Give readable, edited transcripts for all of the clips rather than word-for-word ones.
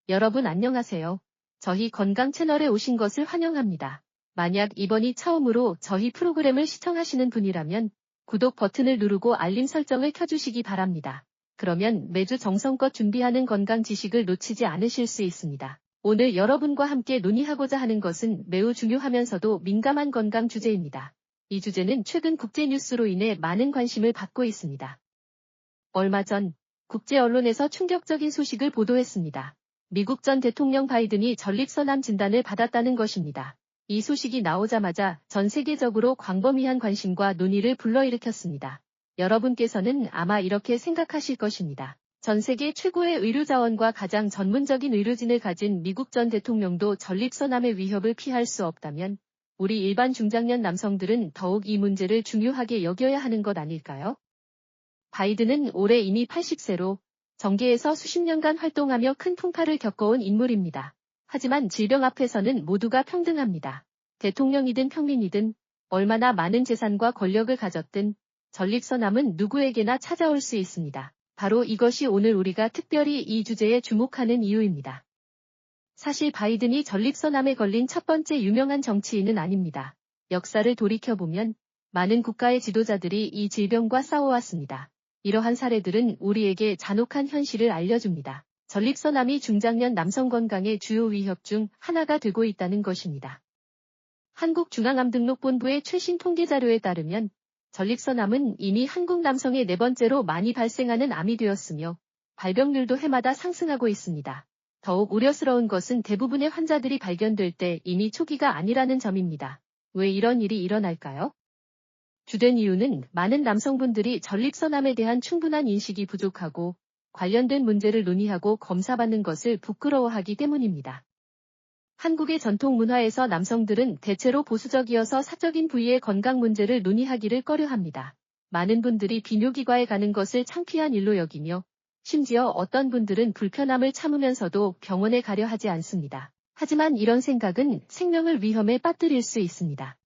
여러분 안녕하세요. 저희 건강 채널에 오신 것을 환영합니다. 만약 이번이 처음으로 저희 프로그램을 시청하시는 분이라면 구독 버튼을 누르고 알림 설정을 켜주시기 바랍니다. 그러면 매주 정성껏 준비하는 건강 지식을 놓치지 않으실 수 있습니다. 오늘 여러분과 함께 논의하고자 하는 것은 매우 중요하면서도 민감한 건강 주제입니다. 이 주제는 최근 국제 뉴스로 인해 많은 관심을 받고 있습니다. 얼마 전 국제 언론에서 충격적인 소식을 보도했습니다. 미국 전 대통령 바이든이 전립선암 진단을 받았다는 것입니다. 이 소식이 나오자마자 전 세계적으로 광범위한 관심과 논의를 불러일으켰습니다. 여러분께서는 아마 이렇게 생각하실 것입니다. 전 세계 최고의 의료 자원과 가장 전문적인 의료진을 가진 미국 전 대통령도 전립선암의 위협을 피할 수 없다면 우리 일반 중장년 남성들은 더욱 이 문제를 중요하게 여겨야 하는 것 아닐까요? 바이든은 올해 이미 80세로 정계에서 수십 년간 활동하며 큰 풍파를 겪어온 인물입니다. 하지만 질병 앞에서는 모두가 평등합니다. 대통령이든 평민이든 얼마나 많은 재산과 권력을 가졌든 전립선암은 누구에게나 찾아올 수 있습니다. 바로 이것이 오늘 우리가 특별히 이 주제에 주목하는 이유입니다. 사실 바이든이 전립선암에 걸린 첫 번째 유명한 정치인은 아닙니다. 역사를 돌이켜보면 많은 국가의 지도자들이 이 질병과 싸워왔습니다. 이러한 사례들은 우리에게 잔혹한 현실을 알려줍니다. 전립선암이 중장년 남성 건강의 주요 위협 중 하나가 되고 있다는 것입니다. 한국중앙암등록본부의 최신 통계 자료에 따르면 전립선암은 이미 한국 남성의 네 번째로 많이 발생하는 암이 되었으며 발병률도 해마다 상승하고 있습니다. 더욱 우려스러운 것은 대부분의 환자들이 발견될 때 이미 초기가 아니라는 점입니다. 왜 이런 일이 일어날까요? 주된 이유는 많은 남성분들이 전립선암에 대한 충분한 인식이 부족하고 관련된 문제를 논의하고 검사받는 것을 부끄러워하기 때문입니다. 한국의 전통 문화에서 남성들은 대체로 보수적이어서 사적인 부위의 건강 문제를 논의하기를 꺼려합니다. 많은 분들이 비뇨기과에 가는 것을 창피한 일로 여기며 심지어 어떤 분들은 불편함을 참으면서도 병원에 가려 하지 않습니다. 하지만 이런 생각은 생명을 위험에 빠뜨릴 수 있습니다.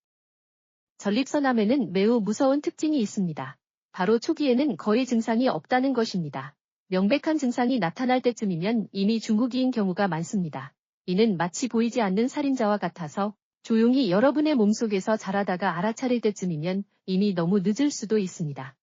전립선암에는 매우 무서운 특징이 있습니다. 바로 초기에는 거의 증상이 없다는 것입니다. 명백한 증상이 나타날 때쯤이면 이미 중후기인 경우가 많습니다. 이는 마치 보이지 않는 살인자와 같아서 조용히 여러분의 몸속에서 자라다가 알아차릴 때쯤이면 이미 너무 늦을 수도 있습니다.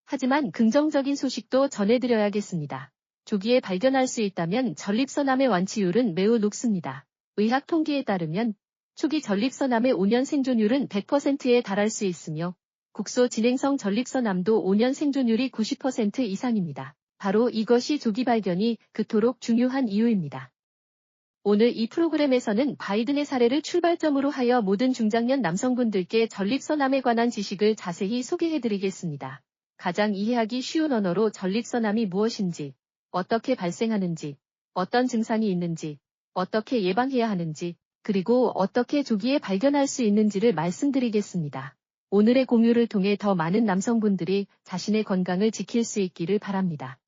하지만 긍정적인 소식도 전해드려야겠습니다. 조기에 발견할 수 있다면 전립선암의 완치율은 매우 높습니다. 의학 통계에 따르면 초기 전립선암의 5년 생존율은 100%에 달할 수 있으며 국소 진행성 전립선암도 5년 생존율이 90% 이상입니다. 바로 이것이 조기 발견이 그토록 중요한 이유입니다. 오늘 이 프로그램에서는 바이든의 사례를 출발점으로 하여 모든 중장년 남성분들께 전립선암에 관한 지식을 자세히 소개해드리겠습니다. 가장 이해하기 쉬운 언어로 전립선암이 무엇인지, 어떻게 발생하는지, 어떤 증상이 있는지, 어떻게 예방해야 하는지, 그리고 어떻게 조기에 발견할 수 있는지를 말씀드리겠습니다. 오늘의 공유를 통해 더 많은 남성분들이 자신의 건강을 지킬 수 있기를 바랍니다.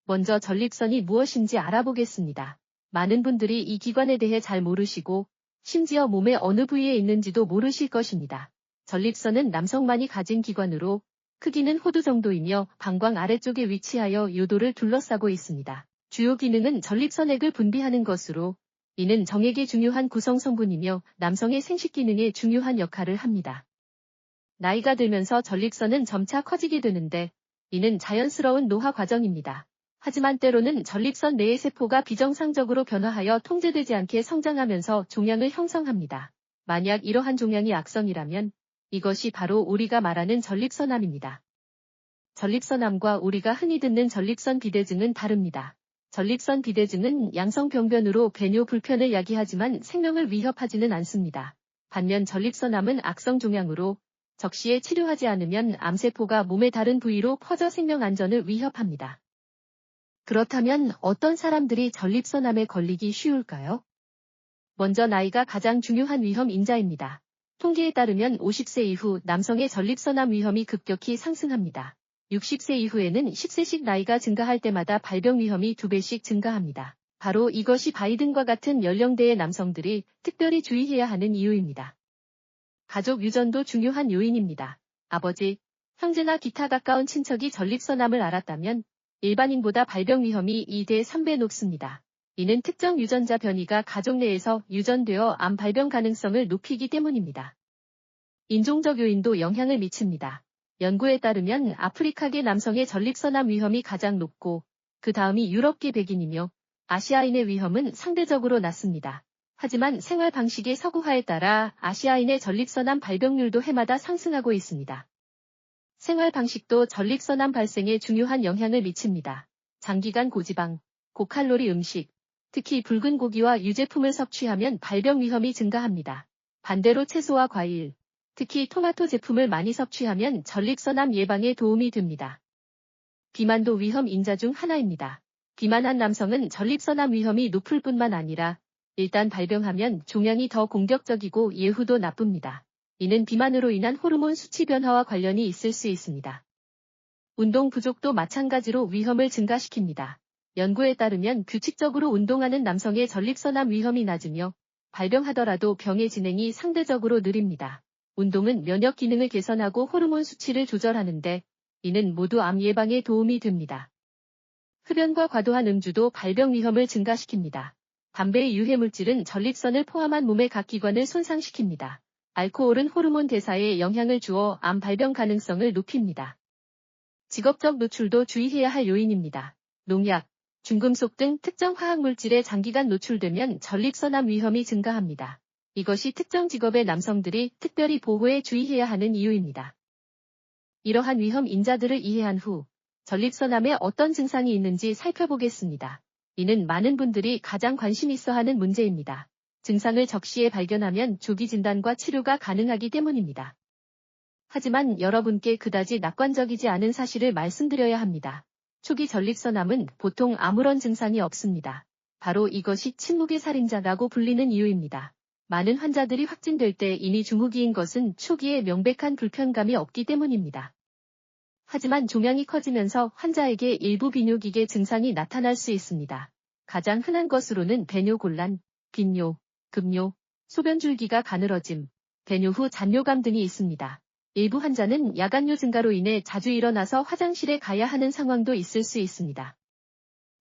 먼저 전립선이 무엇인지 알아보겠습니다. 많은 분들이 이 기관에 대해 잘 모르시고 심지어 몸의 어느 부위에 있는지도 모르실 것입니다. 전립선은 남성만이 가진 기관으로 크기는 호두 정도이며 방광 아래쪽에 위치하여 요도를 둘러싸고 있습니다. 주요 기능은 전립선액을 분비하는 것으로 이는 정액의 중요한 구성 성분이며 남성의 생식 기능에 중요한 역할을 합니다. 나이가 들면서 전립선은 점차 커지게 되는데 이는 자연스러운 노화 과정입니다. 하지만 때로는 전립선 내의 세포가 비정상적으로 변화하여 통제되지 않게 성장하면서 종양을 형성합니다. 만약 이러한 종양이 악성이라면 이것이 바로 우리가 말하는 전립선암입니다. 전립선암과 우리가 흔히 듣는 전립선 비대증은 다릅니다. 전립선 비대증은 양성병변으로 배뇨 불편을 야기하지만 생명을 위협하지는 않습니다. 반면 전립선암은 악성 종양으로 적시에 치료하지 않으면 암세포가 몸의 다른 부위로 퍼져 생명 안전을 위협합니다. 그렇다면 어떤 사람들이 전립선암에 걸리기 쉬울까요? 먼저 나이가 가장 중요한 위험 인자입니다. 통계에 따르면 50세 이후 남성의 전립선암 위험이 급격히 상승합니다. 60세 이후에는 10세씩 나이가 증가할 때마다 발병 위험이 2배씩 증가합니다. 바로 이것이 바이든과 같은 연령대의 남성들이 특별히 주의해야 하는 이유입니다. 가족 유전도 중요한 요인입니다. 아버지, 형제나 기타 가까운 친척이 전립선암을 앓았다면 일반인보다 발병 위험이 2대 3배 높습니다. 이는 특정 유전자 변이가 가족 내에서 유전되어 암 발병 가능성을 높이기 때문입니다. 인종적 요인도 영향을 미칩니다. 연구에 따르면 아프리카계 남성의 전립선암 위험이 가장 높고 그 다음이 유럽계 백인이며 아시아인의 위험은 상대적으로 낮습니다. 하지만 생활 방식의 서구화에 따라 아시아인의 전립선암 발병률도 해마다 상승하고 있습니다. 생활 방식도 전립선암 발생에 중요한 영향을 미칩니다. 장기간 고지방, 고칼로리 음식, 특히 붉은 고기와 유제품을 섭취하면 발병 위험이 증가합니다. 반대로 채소와 과일, 특히 토마토 제품을 많이 섭취하면 전립선암 예방에 도움이 됩니다. 비만도 위험 인자 중 하나입니다. 비만한 남성은 전립선암 위험이 높을 뿐만 아니라 일단 발병하면 종양이 더 공격적이고 예후도 나쁩니다. 이는 비만으로 인한 호르몬 수치 변화와 관련이 있을 수 있습니다. 운동 부족도 마찬가지로 위험을 증가시킵니다. 연구에 따르면 규칙적으로 운동하는 남성의 전립선암 위험이 낮으며 발병하더라도 병의 진행이 상대적으로 느립니다. 운동은 면역 기능을 개선하고 호르몬 수치를 조절하는데 이는 모두 암 예방에 도움이 됩니다. 흡연과 과도한 음주도 발병 위험을 증가시킵니다. 담배의 유해물질은 전립선을 포함한 몸의 각 기관을 손상시킵니다. 알코올은 호르몬 대사에 영향을 주어 암 발병 가능성을 높입니다. 직업적 노출도 주의해야 할 요인입니다. 농약, 중금속 등 특정 화학물질에 장기간 노출되면 전립선암 위험이 증가합니다. 이것이 특정 직업의 남성들이 특별히 보호에 주의해야 하는 이유입니다. 이러한 위험 인자들을 이해한 후 전립선암에 어떤 증상이 있는지 살펴보겠습니다. 이는 많은 분들이 가장 관심 있어 하는 문제입니다. 증상을 적시에 발견하면 조기 진단과 치료가 가능하기 때문입니다. 하지만 여러분께 그다지 낙관적이지 않은 사실을 말씀드려야 합니다. 초기 전립선암은 보통 아무런 증상이 없습니다. 바로 이것이 침묵의 살인자라고 불리는 이유입니다. 많은 환자들이 확진될 때 이미 중후기인 것은 초기에 명백한 불편감이 없기 때문입니다. 하지만 종양이 커지면서 환자에게 일부 비뇨기계 증상이 나타날 수 있습니다. 가장 흔한 것으로는 배뇨곤란, 빈뇨, 급뇨, 소변줄기가 가늘어짐, 배뇨 후 잔뇨감 등이 있습니다. 일부 환자는 야간뇨 증가로 인해 자주 일어나서 화장실에 가야 하는 상황도 있을 수 있습니다.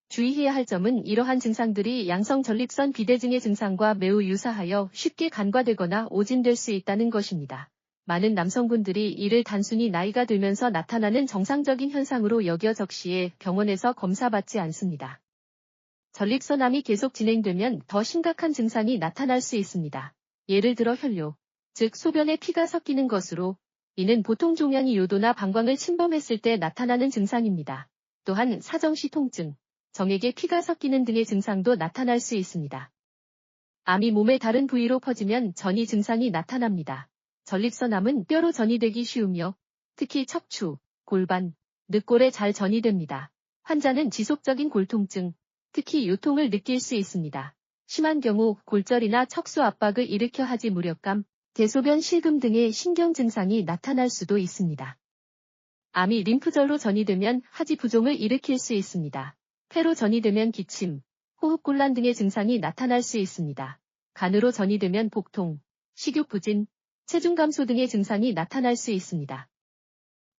주의해야 할 점은 이러한 증상들이 양성 전립선 비대증의 증상과 매우 유사하여 쉽게 간과되거나 오진될 수 있다는 것입니다. 많은 남성분들이 이를 단순히 나이가 들면서 나타나는 정상적인 현상으로 여겨 적시에 병원에서 검사받지 않습니다. 전립선암이 계속 진행되면 더 심각한 증상이 나타날 수 있습니다. 예를 들어 혈뇨, 즉 소변에 피가 섞이는 것으로 이는 보통 종양이 요도나 방광을 침범했을 때 나타나는 증상입니다. 또한 사정시 통증, 정액에 피가 섞이는 등의 증상도 나타날 수 있습니다. 암이 몸의 다른 부위로 퍼지면 전이 증상이 나타납니다. 전립선암은 뼈로 전이되기 쉬우며 특히 척추, 골반, 늑골에 잘 전이됩니다. 환자는 지속적인 골통증, 특히 요통을 느낄 수 있습니다. 심한 경우 골절이나 척수 압박을 일으켜 하지 무력감, 대소변 실금 등의 신경 증상이 나타날 수도 있습니다. 암이 림프절로 전이되면 하지 부종을 일으킬 수 있습니다. 폐로 전이되면 기침, 호흡곤란 등의 증상이 나타날 수 있습니다. 간으로 전이되면 복통, 식욕 부진, 체중 감소 등의 증상이 나타날 수 있습니다.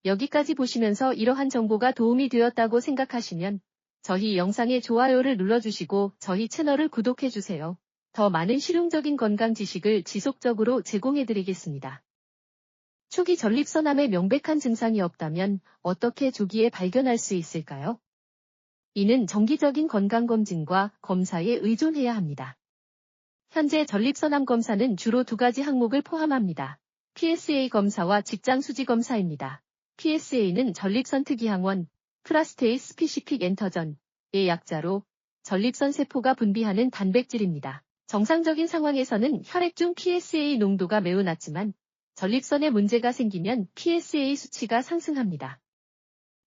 여기까지 보시면서 이러한 정보가 도움이 되었다고 생각하시면 저희 영상에 좋아요를 눌러주시고 저희 채널을 구독해주세요. 더 많은 실용적인 건강 지식을 지속적으로 제공해드리겠습니다. 초기 전립선암의 명백한 증상이 없다면 어떻게 조기에 발견할 수 있을까요? 이는 정기적인 건강검진과 검사에 의존해야 합니다. 현재 전립선암 검사는 주로 두 가지 항목을 포함합니다. PSA 검사와 직장 수지 검사입니다. PSA는 전립선 특이항원, 프라스테이 스피시픽 엔터전의 약자로 전립선 세포가 분비하는 단백질입니다. 정상적인 상황에서는 혈액 중 PSA 농도가 매우 낮지만 전립선에 문제가 생기면 PSA 수치가 상승합니다.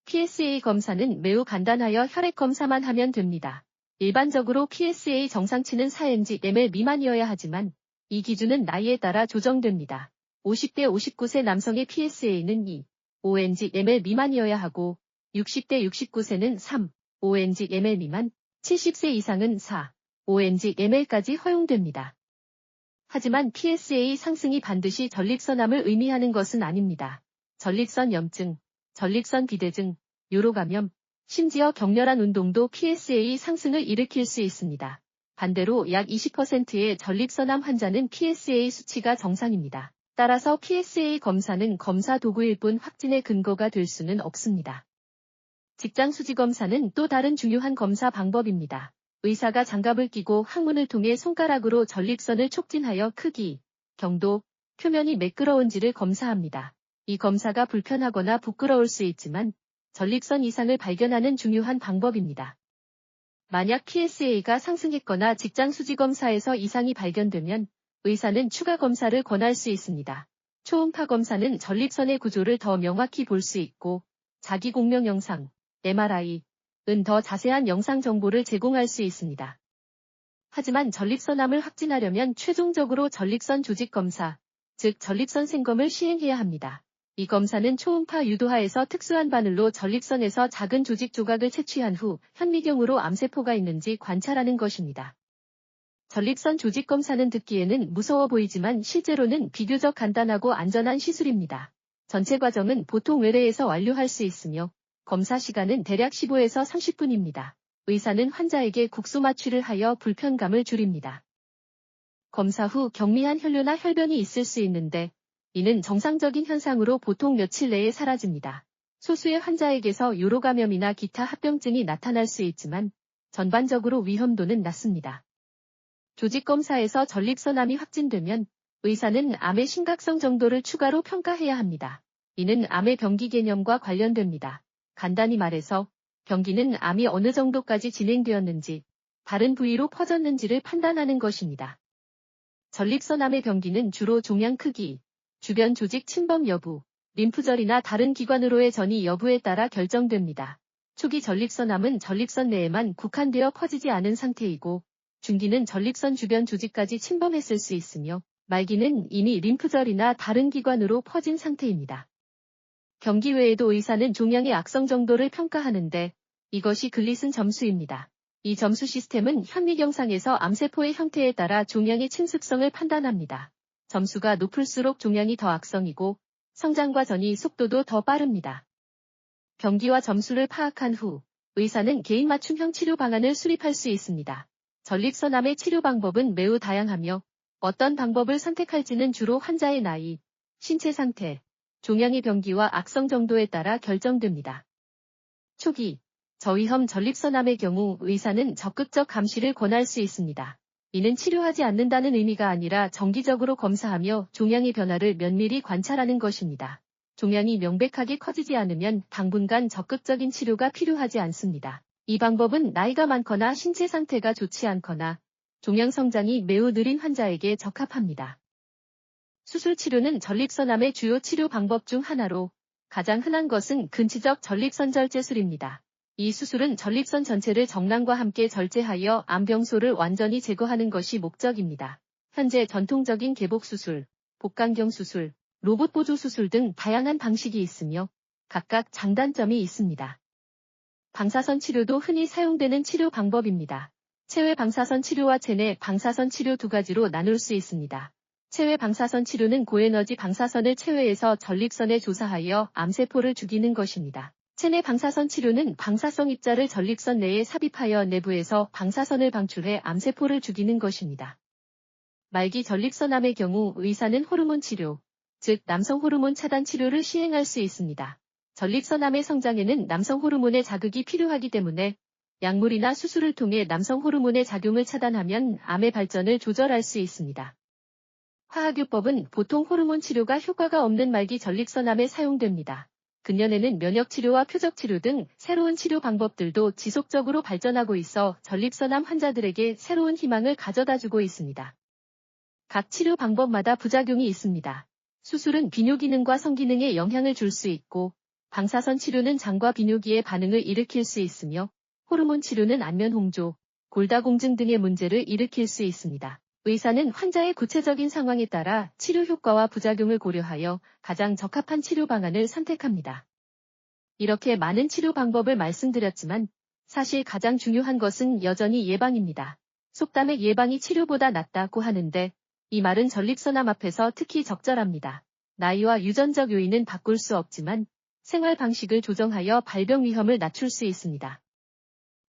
PSA 검사는 매우 간단하여 혈액 검사만 하면 됩니다. 일반적으로 PSA 정상치는 4mg/ml 미만이어야 하지만 이 기준은 나이에 따라 조정됩니다. 50대 59세 남성의 PSA는 2, 5mg/ml 미만이어야 하고 60대 69세는 3, 5mg/ml 미만, 70세 이상은 4, 5mg/ml까지 허용됩니다. 하지만 PSA 상승이 반드시 전립선암을 의미하는 것은 아닙니다. 전립선 염증, 전립선 비대증, 요로감염, 심지어 격렬한 운동도 PSA 상승을 일으킬 수 있습니다. 반대로 약 20%의 전립선암 환자는 PSA 수치가 정상입니다. 따라서 PSA 검사는 검사 도구일 뿐 확진의 근거가 될 수는 없습니다. 직장 수지 검사는 또 다른 중요한 검사 방법입니다. 의사가 장갑을 끼고 항문을 통해 손가락으로 전립선을 촉진하여 크기, 경도, 표면이 매끄러운지를 검사합니다. 이 검사가 불편하거나 부끄러울 수 있지만 전립선 이상을 발견하는 중요한 방법입니다. 만약 PSA가 상승했거나 직장 수지 검사에서 이상이 발견되면 의사는 추가 검사를 권할 수 있습니다. 초음파 검사는 전립선의 구조를 더 명확히 볼 수 있고 자기 공명 영상, MRI은 더 자세한 영상 정보를 제공할 수 있습니다. 하지만 전립선암을 확진하려면 최종적으로 전립선 조직 검사, 즉 전립선 생검을 시행해야 합니다. 이 검사는 초음파 유도하에서 특수한 바늘로 전립선에서 작은 조직 조각을 채취한 후 현미경으로 암세포가 있는지 관찰하는 것입니다. 전립선 조직 검사는 듣기에는 무서워 보이지만 실제로는 비교적 간단하고 안전한 시술입니다. 전체 과정은 보통 외래에서 완료할 수 있으며 검사 시간은 대략 15에서 30분입니다. 의사는 환자에게 국소 마취를 하여 불편감을 줄입니다. 검사 후 경미한 혈뇨나 혈변이 있을 수 있는데 이는 정상적인 현상으로 보통 며칠 내에 사라집니다. 소수의 환자에게서 요로 감염이나 기타 합병증이 나타날 수 있지만 전반적으로 위험도는 낮습니다. 조직 검사에서 전립선암이 확진되면 의사는 암의 심각성 정도를 추가로 평가해야 합니다. 이는 암의 병기 개념과 관련됩니다. 간단히 말해서 병기는 암이 어느 정도까지 진행되었는지, 다른 부위로 퍼졌는지를 판단하는 것입니다. 전립선암의 병기는 주로 종양 크기, 주변 조직 침범 여부, 림프절이나 다른 기관으로의 전이 여부에 따라 결정됩니다. 초기 전립선암은 전립선 내에만 국한되어 퍼지지 않은 상태이고, 중기는 전립선 주변 조직까지 침범했을 수 있으며, 말기는 이미 림프절이나 다른 기관으로 퍼진 상태입니다. 병기 외에도 의사는 종양의 악성 정도를 평가하는데 이것이 글리슨 점수입니다. 이 점수 시스템은 현미경상에서 암세포의 형태에 따라 종양의 침습성을 판단합니다. 점수가 높을수록 종양이 더 악성이고 성장과 전이 속도도 더 빠릅니다. 병기와 점수를 파악한 후 의사는 개인 맞춤형 치료 방안을 수립할 수 있습니다. 전립선암의 치료 방법은 매우 다양하며 어떤 방법을 선택할지는 주로 환자의 나이, 신체 상태, 종양의 병기와 악성 정도에 따라 결정됩니다. 초기, 저위험 전립선암의 경우 의사는 적극적 감시를 권할 수 있습니다. 이는 치료하지 않는다는 의미가 아니라 정기적으로 검사하며 종양의 변화를 면밀히 관찰하는 것입니다. 종양이 명백하게 커지지 않으면 당분간 적극적인 치료가 필요하지 않습니다. 이 방법은 나이가 많거나 신체 상태가 좋지 않거나 종양 성장이 매우 느린 환자에게 적합합니다. 수술 치료는 전립선암의 주요 치료 방법 중 하나로 가장 흔한 것은 근치적 전립선 절제술입니다. 이 수술은 전립선 전체를 정랑과 함께 절제하여 암병소를 완전히 제거하는 것이 목적입니다. 현재 전통적인 개복수술, 복강경 수술, 로봇 보조 수술 등 다양한 방식이 있으며 각각 장단점이 있습니다. 방사선 치료도 흔히 사용되는 치료 방법입니다. 체외 방사선 치료와 체내 방사선 치료 두 가지로 나눌 수 있습니다. 체외 방사선 치료는 고에너지 방사선을 체외에서 전립선에 조사하여 암세포를 죽이는 것입니다. 체내 방사선 치료는 방사성 입자를 전립선 내에 삽입하여 내부에서 방사선을 방출해 암세포를 죽이는 것입니다. 말기 전립선암의 경우 의사는 호르몬 치료, 즉 남성 호르몬 차단 치료를 시행할 수 있습니다. 전립선암의 성장에는 남성 호르몬의 자극이 필요하기 때문에 약물이나 수술을 통해 남성 호르몬의 작용을 차단하면 암의 발전을 조절할 수 있습니다. 화학요법은 보통 호르몬 치료가 효과가 없는 말기 전립선암에 사용됩니다. 근년에는 면역치료와 표적치료 등 새로운 치료 방법들도 지속적으로 발전하고 있어 전립선암 환자들에게 새로운 희망을 가져다주고 있습니다. 각 치료 방법마다 부작용이 있습니다. 수술은 비뇨 기능과 성기능에 영향을 줄 수 있고, 방사선 치료는 장과 비뇨기의 반응을 일으킬 수 있으며, 호르몬 치료는 안면 홍조, 골다공증 등의 문제를 일으킬 수 있습니다. 의사는 환자의 구체적인 상황에 따라 치료 효과와 부작용을 고려하여 가장 적합한 치료 방안을 선택합니다. 이렇게 많은 치료 방법을 말씀드렸지만 사실 가장 중요한 것은 여전히 예방입니다. 속담에 예방이 치료보다 낫다고 하는데 이 말은 전립선암 앞에서 특히 적절합니다. 나이와 유전적 요인은 바꿀 수 없지만 생활 방식을 조정하여 발병 위험을 낮출 수 있습니다.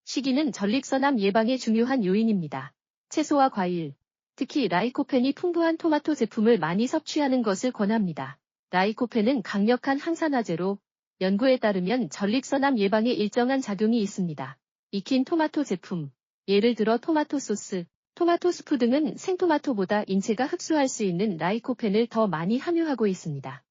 식이는 전립선암 예방의 중요한 요인입니다. 채소와 과일, 특히 라이코펜이 풍부한 토마토 제품을 많이 섭취하는 것을 권합니다. 라이코펜은 강력한 항산화제로 연구에 따르면 전립선암 예방에 일정한 작용이 있습니다. 익힌 토마토 제품, 예를 들어 토마토 소스, 토마토 수프 등은 생토마토보다 인체가 흡수할 수 있는 라이코펜을 더 많이 함유하고 있습니다.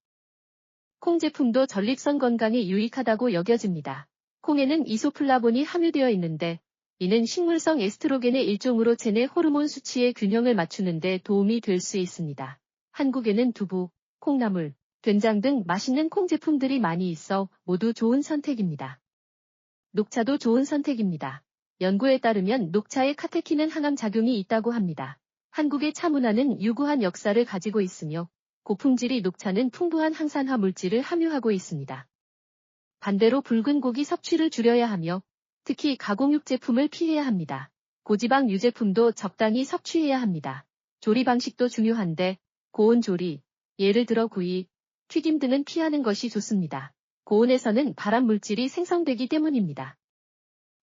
콩 제품도 전립선 건강에 유익하다고 여겨집니다. 콩에는 이소플라본이 함유되어 있는데 이는 식물성 에스트로겐의 일종으로 체내 호르몬 수치의 균형을 맞추는 데 도움이 될 수 있습니다. 한국에는 두부, 콩나물, 된장 등 맛있는 콩 제품들이 많이 있어 모두 좋은 선택입니다. 녹차도 좋은 선택입니다. 연구에 따르면 녹차에 카테킨은 항암 작용이 있다고 합니다. 한국의 차 문화는 유구한 역사를 가지고 있으며 고품질이 녹차는 풍부한 항산화 물질을 함유하고 있습니다. 반대로 붉은 고기 섭취를 줄여야 하며 특히 가공육 제품을 피해야 합니다. 고지방 유제품도 적당히 섭취해야 합니다. 조리 방식도 중요한데 고온 조리, 예를 들어 구이, 튀김 등은 피하는 것이 좋습니다. 고온에서는 발암 물질이 생성되기 때문입니다.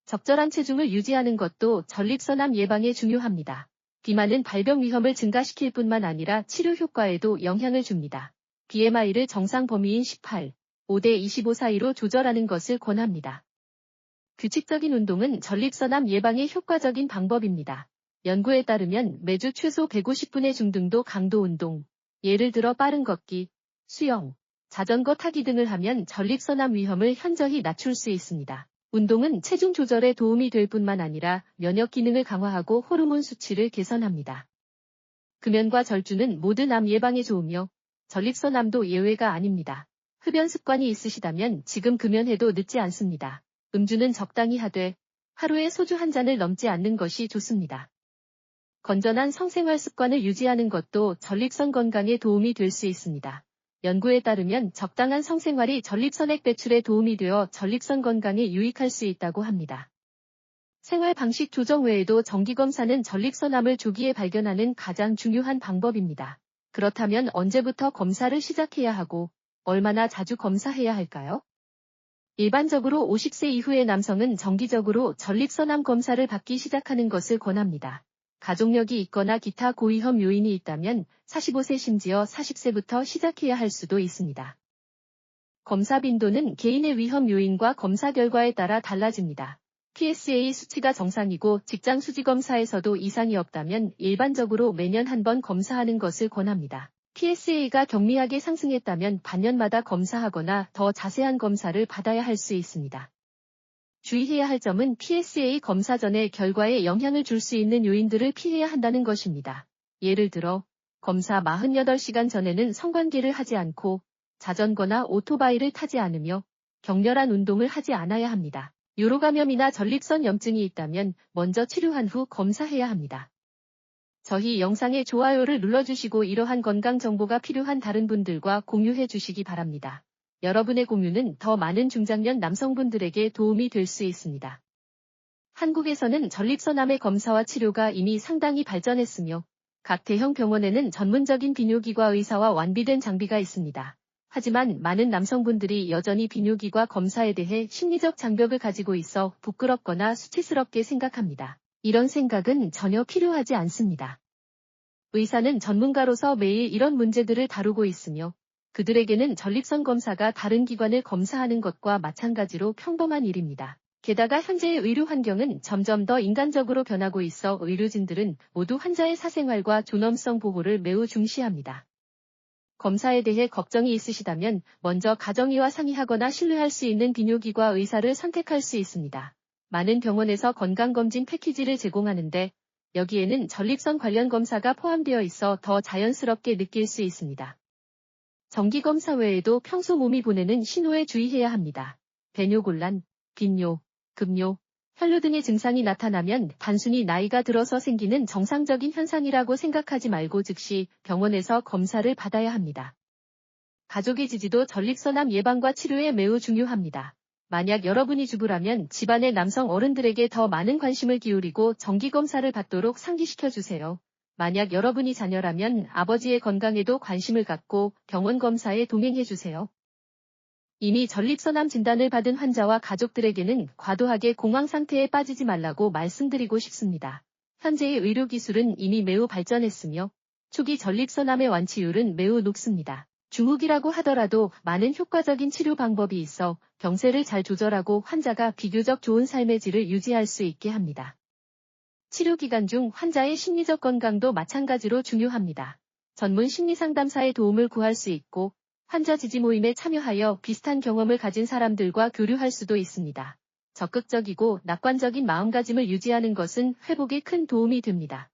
적절한 체중을 유지하는 것도 전립선암 예방에 중요합니다. 비만은 발병 위험을 증가시킬 뿐만 아니라 치료 효과에도 영향을 줍니다. BMI를 정상 범위인 18, 5대 25 사이로 조절하는 것을 권합니다. 규칙적인 운동은 전립선암 예방에 효과적인 방법입니다. 연구에 따르면 매주 최소 150분의 중등도 강도 운동, 예를 들어 빠른 걷기, 수영, 자전거 타기 등을 하면 전립선암 위험을 현저히 낮출 수 있습니다. 운동은 체중 조절에 도움이 될 뿐만 아니라 면역 기능을 강화하고 호르몬 수치를 개선합니다. 금연과 절주는 모든 암 예방에 좋으며 전립선암도 예외가 아닙니다. 흡연 습관이 있으시다면 지금 금연해도 늦지 않습니다. 음주는 적당히 하되 하루에 소주 한 잔을 넘지 않는 것이 좋습니다. 건전한 성생활 습관을 유지하는 것도 전립선 건강에 도움이 될 수 있습니다. 연구에 따르면 적당한 성생활이 전립선액 배출에 도움이 되어 전립선 건강에 유익할 수 있다고 합니다. 생활 방식 조정 외에도 정기검사는 전립선암을 조기에 발견하는 가장 중요한 방법입니다. 그렇다면 언제부터 검사를 시작해야 하고 얼마나 자주 검사해야 할까요? 일반적으로 50세 이후의 남성은 정기적으로 전립선암 검사를 받기 시작하는 것을 권합니다. 가족력이 있거나 기타 고위험 요인이 있다면 45세 심지어 40세부터 시작해야 할 수도 있습니다. 검사 빈도는 개인의 위험 요인과 검사 결과에 따라 달라집니다. PSA 수치가 정상이고 직장 수지 검사에서도 이상이 없다면 일반적으로 매년 한 번 검사하는 것을 권합니다. PSA가 경미하게 상승했다면 반년마다 검사하거나 더 자세한 검사를 받아야 할 수 있습니다. 주의해야 할 점은 PSA 검사 전에 결과에 영향을 줄 수 있는 요인들을 피해야 한다는 것입니다. 예를 들어 검사 48시간 전에는 성관계를 하지 않고 자전거나 오토바이를 타지 않으며 격렬한 운동을 하지 않아야 합니다. 요로감염이나 전립선 염증이 있다면 먼저 치료한 후 검사해야 합니다. 저희 영상에 좋아요를 눌러주시고 이러한 건강 정보가 필요한 다른 분들과 공유해 주시기 바랍니다. 여러분의 공유는 더 많은 중장년 남성분들에게 도움이 될 수 있습니다. 한국에서는 전립선암의 검사와 치료가 이미 상당히 발전했으며 각 대형 병원에는 전문적인 비뇨기과 의사와 완비된 장비가 있습니다. 하지만 많은 남성분들이 여전히 비뇨기과 검사에 대해 심리적 장벽을 가지고 있어 부끄럽거나 수치스럽게 생각합니다. 이런 생각은 전혀 필요하지 않습니다. 의사는 전문가로서 매일 이런 문제들을 다루고 있으며 그들에게는 전립선 검사가 다른 기관을 검사하는 것과 마찬가지로 평범한 일입니다. 게다가 현재의 의료 환경은 점점 더 인간적으로 변하고 있어 의료진들은 모두 환자의 사생활과 존엄성 보호를 매우 중시합니다. 검사에 대해 걱정이 있으시다면 먼저 가정의와 상의하거나 신뢰할 수 있는 비뇨기과 의사를 선택할 수 있습니다. 많은 병원에서 건강검진 패키지를 제공하는데 여기에는 전립선 관련 검사가 포함되어 있어 더 자연스럽게 느낄 수 있습니다. 정기검사 외에도 평소 몸이 보내는 신호에 주의해야 합니다. 배뇨곤란, 빈뇨, 급뇨, 혈뇨 등의 증상이 나타나면 단순히 나이가 들어서 생기는 정상적인 현상이라고 생각하지 말고 즉시 병원에서 검사를 받아야 합니다. 가족의 지지도 전립선암 예방과 치료에 매우 중요합니다. 만약 여러분이 주부라면 집안의 남성 어른들에게 더 많은 관심을 기울이고 정기검사를 받도록 상기시켜 주세요. 만약 여러분이 자녀라면 아버지의 건강에도 관심을 갖고 병원 검사에 동행해 주세요. 이미 전립선암 진단을 받은 환자와 가족들에게는 과도하게 공황 상태에 빠지지 말라고 말씀드리고 싶습니다. 현재의 의료기술은 이미 매우 발전했으며 초기 전립선암의 완치율은 매우 높습니다. 중후기라고 하더라도 많은 효과적인 치료 방법이 있어 병세를 잘 조절하고 환자가 비교적 좋은 삶의 질을 유지할 수 있게 합니다. 치료 기간 중 환자의 심리적 건강도 마찬가지로 중요합니다. 전문 심리상담사의 도움을 구할 수 있고 환자 지지 모임에 참여하여 비슷한 경험을 가진 사람들과 교류할 수도 있습니다. 적극적이고 낙관적인 마음가짐을 유지하는 것은 회복에 큰 도움이 됩니다.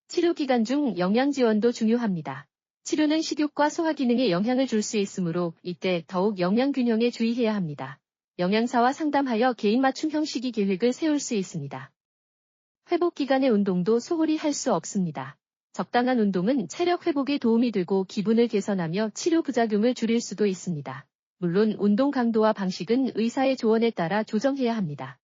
치료 기간 중 영양 지원도 중요합니다. 치료는 식욕과 소화 기능에 영향을 줄 수 있으므로 이때 더욱 영양 균형에 주의해야 합니다. 영양사와 상담하여 개인 맞춤형 식이 계획을 세울 수 있습니다. 회복 기간의 운동도 소홀히 할 수 없습니다. 적당한 운동은 체력 회복에 도움이 되고 기분을 개선하며 치료 부작용을 줄일 수도 있습니다. 물론 운동 강도와 방식은 의사의 조언에 따라 조정해야 합니다.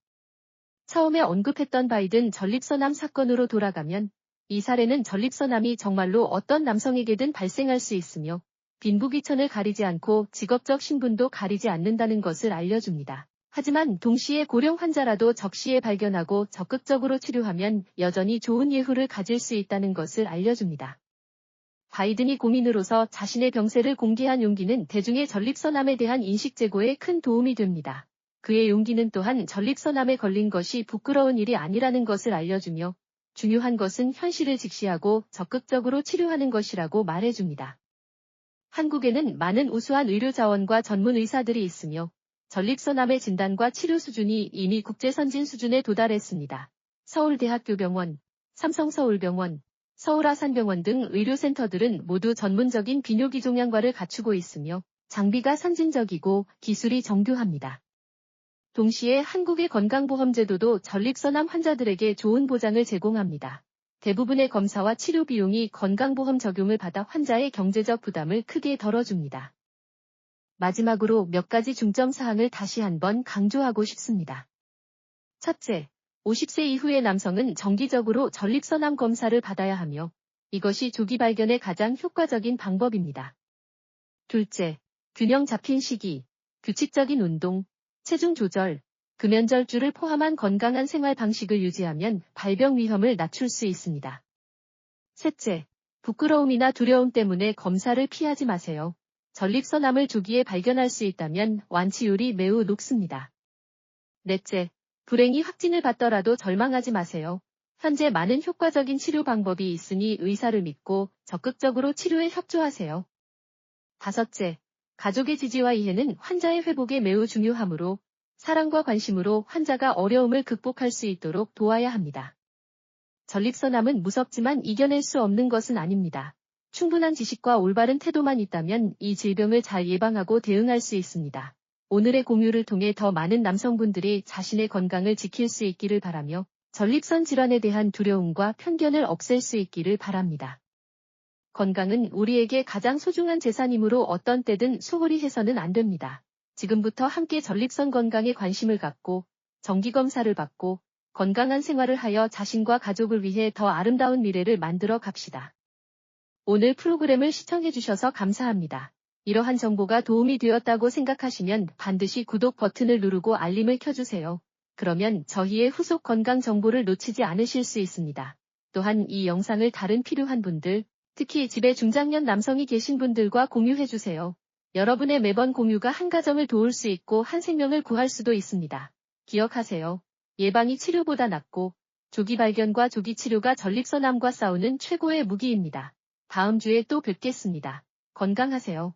처음에 언급했던 바이든 전립선암 사건으로 돌아가면 이 사례는 전립선암이 정말로 어떤 남성에게든 발생할 수 있으며 빈부귀천을 가리지 않고 직업적 신분도 가리지 않는다는 것을 알려줍니다. 하지만 동시에 고령 환자라도 적시에 발견하고 적극적으로 치료하면 여전히 좋은 예후를 가질 수 있다는 것을 알려줍니다. 바이든이 고민으로서 자신의 병세를 공개한 용기는 대중의 전립선암에 대한 인식 제고에 큰 도움이 됩니다. 그의 용기는 또한 전립선암에 걸린 것이 부끄러운 일이 아니라는 것을 알려주며 중요한 것은 현실을 직시하고 적극적으로 치료하는 것이라고 말해줍니다. 한국에는 많은 우수한 의료 자원과 전문 의사들이 있으며 전립선암의 진단과 치료 수준이 이미 국제선진 수준에 도달했습니다. 서울대학교병원, 삼성서울병원, 서울아산병원 등 의료센터들은 모두 전문적인 비뇨기 종양과를 갖추고 있으며 장비가 선진적이고 기술이 정교합니다. 동시에 한국의 건강보험제도도 전립선암 환자들에게 좋은 보장을 제공합니다. 대부분의 검사와 치료 비용이 건강보험 적용을 받아 환자의 경제적 부담을 크게 덜어줍니다. 마지막으로 몇 가지 중점 사항을 다시 한번 강조하고 싶습니다. 첫째, 50세 이후의 남성은 정기적으로 전립선암 검사를 받아야 하며 이것이 조기 발견의 가장 효과적인 방법입니다. 둘째, 균형 잡힌 식이, 규칙적인 운동, 체중 조절, 금연절주를 포함한 건강한 생활 방식을 유지하면 발병 위험을 낮출 수 있습니다. 셋째, 부끄러움이나 두려움 때문에 검사를 피하지 마세요. 전립선암을 조기에 발견할 수 있다면 완치율이 매우 높습니다. 넷째, 불행히 확진을 받더라도 절망하지 마세요. 현재 많은 효과적인 치료 방법이 있으니 의사를 믿고 적극적으로 치료에 협조하세요. 다섯째, 가족의 지지와 이해는 환자의 회복에 매우 중요하므로 사랑과 관심으로 환자가 어려움을 극복할 수 있도록 도와야 합니다. 전립선암은 무섭지만 이겨낼 수 없는 것은 아닙니다. 충분한 지식과 올바른 태도만 있다면 이 질병을 잘 예방하고 대응할 수 있습니다. 오늘의 공유를 통해 더 많은 남성분들이 자신의 건강을 지킬 수 있기를 바라며 전립선 질환에 대한 두려움과 편견을 없앨 수 있기를 바랍니다. 건강은 우리에게 가장 소중한 재산이므로 어떤 때든 소홀히 해서는 안 됩니다. 지금부터 함께 전립선 건강에 관심을 갖고 정기검사를 받고 건강한 생활을 하여 자신과 가족을 위해 더 아름다운 미래를 만들어 갑시다. 오늘 프로그램을 시청해주셔서 감사합니다. 이러한 정보가 도움이 되었다고 생각하시면 반드시 구독 버튼을 누르고 알림을 켜주세요. 그러면 저희의 후속 건강 정보를 놓치지 않으실 수 있습니다. 또한 이 영상을 다른 필요한 분들, 특히 집에 중장년 남성이 계신 분들과 공유해주세요. 여러분의 매번 공유가 한 가정을 도울 수 있고 한 생명을 구할 수도 있습니다. 기억하세요. 예방이 치료보다 낫고 조기 발견과 조기 치료가 전립선암과 싸우는 최고의 무기입니다. 다음 주에 또 뵙겠습니다. 건강하세요.